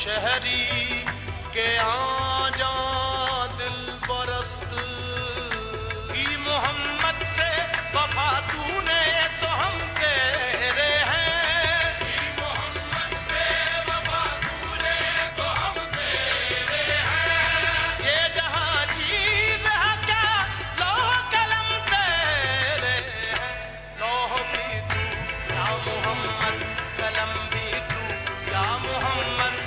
شہری کے آ جاں دل برست کی محمد سے وفا تو نے تو ہم تیرے ہیں کی محمد سے وفا تو نے تو ہم تیرے ہیں یہ جہاں چیز ہے کیا لوح قلم تیرے ہیں لوح بھی تو یا محمد قلم بھی تو یا محمد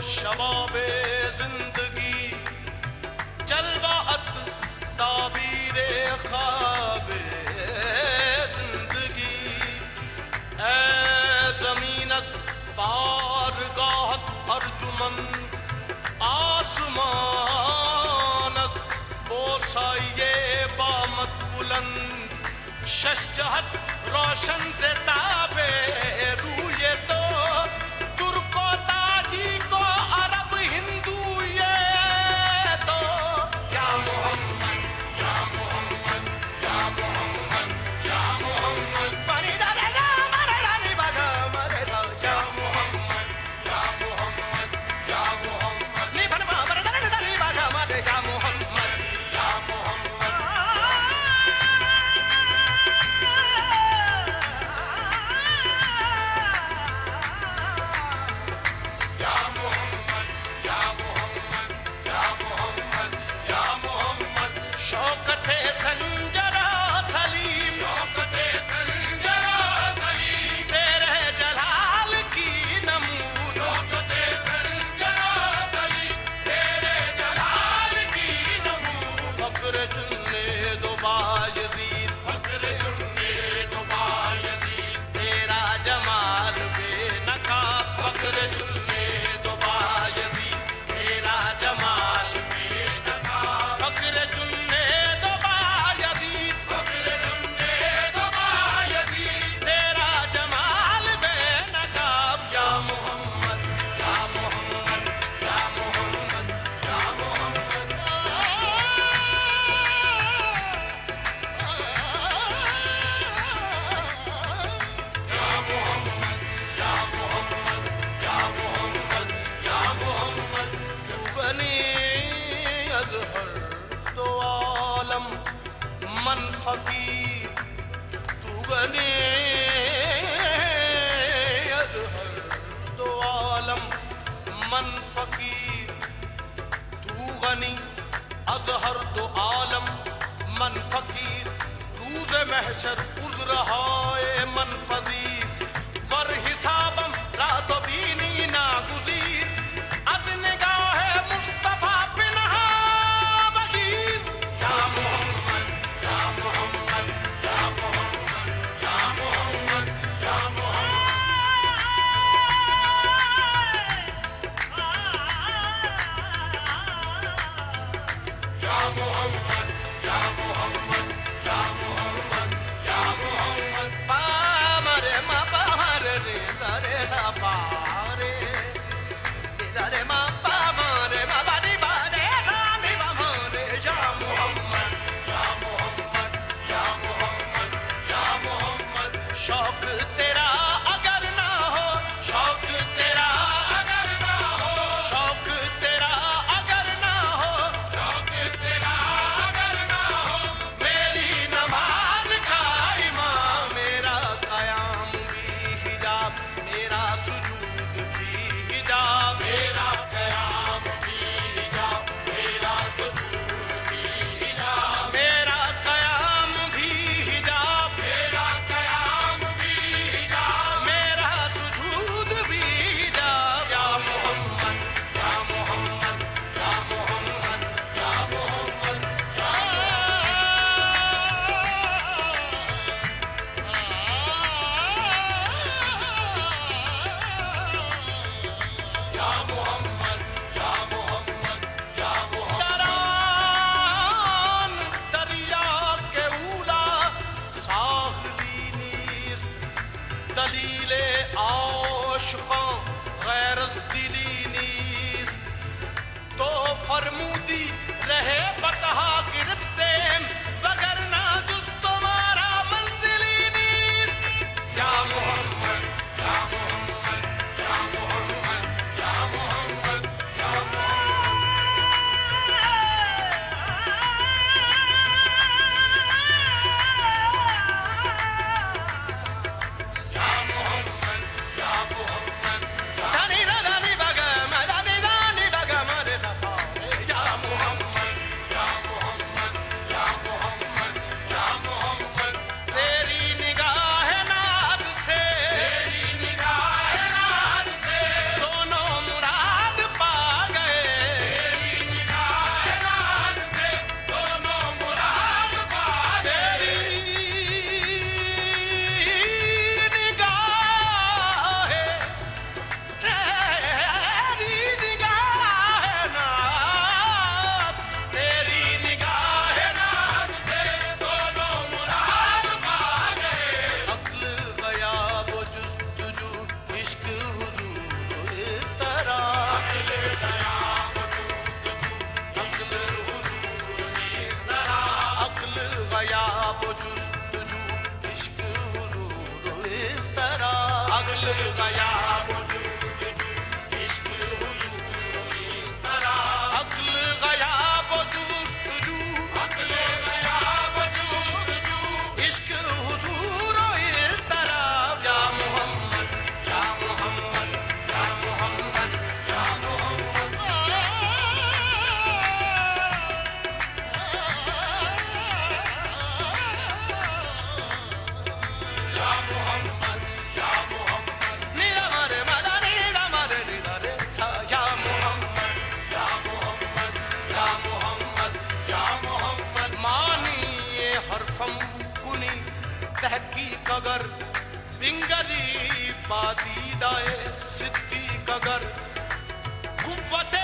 شباب زندگی جلوات تعبیر خواب زندگی اے زمین از بارگاہت ارجمند آسمان از بوسائے بامت بلند شش جہت روشن سے تابے روئے تو ترک و تاجی کو عرب ہندو یہ تو یا محمد یا محمد یا محمد یا محمد پانی ڈالے گا ہمارے رانی باغا ہمارے یا محمد یا محمد یا محمد نی بن بابر دل دلی باغا ہمارے یا محمد یا محمد شوکت سنجرا سلیم شوکت سنجرا سلیم تیرے جلال کی نمود شوکت سنجرا سلیم تیرے جلال کی نمود فقر جنید و بایزید فقر جنید و بایزید تیرا جمال بے نقاب فقر جنید و بایزید تیرا جمال بے نقاب فقر جنید من فقیر تو غنی اظہر دو عالم من فقیر تو غنی اظہر دو عالم من فقیر روز محشر عذر رهای من پذیر ور حسابم را تو بینی ناگزیر از نگاه مصطفی پنها بگیر یا محمد یا محمد یا محمد یا محمد یا محمد یا محمد یا محمد یا محمد پا مارے ما پا مارے رے سارے سا پا رے سارے ما پا مارے ما با دی با رے سا دی با مارے یا محمد یا محمد یا محمد یا محمد شوق تیرا اگر نہ ہو شوق تیرا اگر نہ ہو شوق تیرا اگر نہ ہو شوق تیرا اگر نہ ہو میری نماز کا امام میرا قیام بھی حجاب میرا سجود بھی حجاب میرا قیام بھی حجاب میرا سجود بھی حجاب میرا قیام بھی حجاب میرا قیام بھی حجاب میرا سجود بھی حجاب یا محمد یا محمد یا محمد یا محمد یا محمد یا محمد یا محمد دران دریا کے اولا ساحلی نیست دلیل عاشقاں غیر از دلی نیست تو فرمودی رہے بتہا گرفتیم وگرنہ جز تمہارا منزلی نیست یا محمد یا محمد یا محمد یا محمد یا محمد یا محمد دانی دانی بگم دانی دانی بگم رے صفا یا محمد یا محمد یا محمد یا محمد تیری نگاہ ناز سے تیری نگاہ ناز سے دونوں مراد پا گئے تیری نگاہ ناز سے دونوں مراد پا گئے تیری نگاہ تیری نگاہ ناز تیری نگاہ ناز سے دونوں مراد پا گئے عقل غیاب و جستجو عشق حضور اس طرح عقل غیاب و جستجو عقل حضور اس طرح عقل غیاب و جستجو عشق حضور اس طرح عقل غیاب و جستجو عشق حضور اس طرح عقل غیاب و جستجو عقل غیاب و جستجو عشق حضور اس طرح یا محمد یا محمد یا محمد یا محمد یا محمد یا محمد نیرا مارے مادا نیرا مارے نیرا رے سا یا محمد یا محمد یا محمد یا محمد مانی حرفم کنی تحقیق اگر دنگلی بادیدائے صدیق اگر قوت